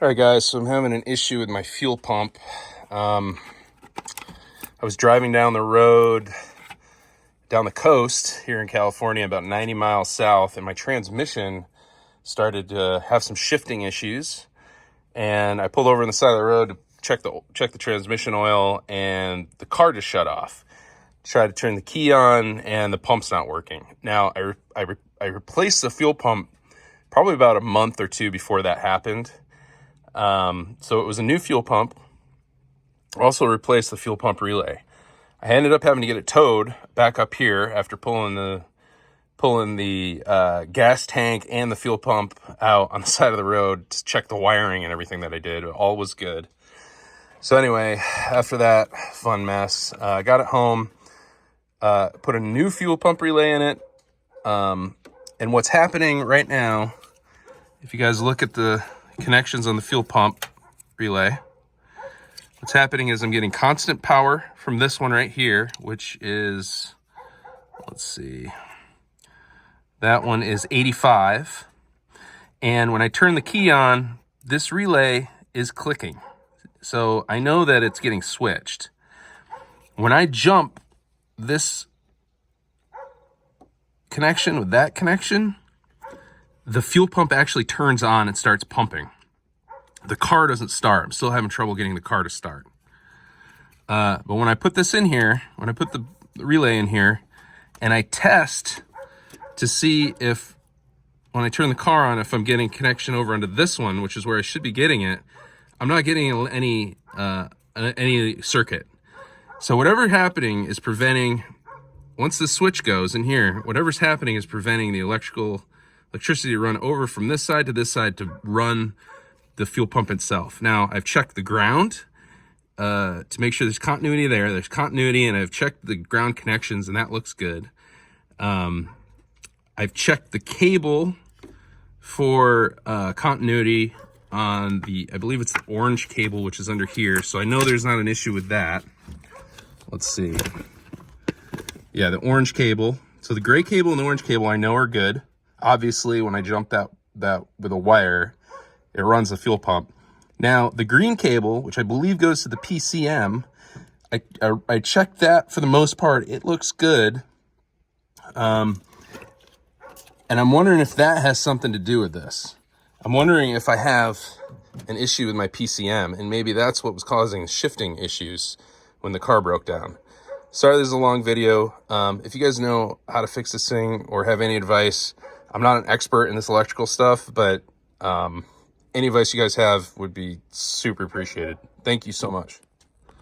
All right, guys, so I'm having an issue with my fuel pump. I was driving down the road, down the coast here in California, about 90 miles south, and my transmission started to have some shifting issues. And I pulled over on the side of the road to check the transmission oil, and the car just shut off. Tried to turn the key on, and the pump's not working. Now, I replaced the fuel pump probably about a month or two before that happened. So it was a new fuel pump. Also replaced the fuel pump relay. I ended up having to get it towed back up here after pulling the gas tank and the fuel pump out on the side of the road to check the wiring and everything that I did. All was good. So anyway, after that fun mess, I got it home, put a new fuel pump relay in it. And what's happening right now, if you guys look at the connections on the fuel pump relay, what's happening is I'm getting constant power from this one right here, which is, let's see, that one is 85. And when I turn the key on, this relay is clicking. So I know that it's getting switched. When I jump this connection with that connection, the fuel pump actually turns on and starts pumping. The car doesn't start. I'm still having trouble getting the car to start. But when I put this in here, when I put the relay in here, and I test to see if, when I turn the car on, if I'm getting connection over onto this one, which is where I should be getting it, I'm not getting any circuit. So whatever's happening is preventing, once the switch goes in here, whatever's happening is preventing the electricity to run over from this side to run the fuel pump itself. Now, I've checked the ground to make sure there's continuity there. There's continuity, and I've checked the ground connections, and that looks good. I've checked the cable for continuity on the, I believe it's the orange cable, which is under here. So I know there's not an issue with that. Let's see. Yeah, the orange cable. So the gray cable and the orange cable I know are good. Obviously, when I jump that with a wire, it runs the fuel pump. Now, the green cable, which I believe goes to the PCM, I checked that for the most part. It looks good. And I'm wondering if that has something to do with this. I'm wondering if I have an issue with my PCM, and maybe that's what was causing shifting issues when the car broke down. Sorry, this is a long video. If you guys know how to fix this thing or have any advice, I'm not an expert in this electrical stuff, but any advice you guys have would be super appreciated. Thank you so much.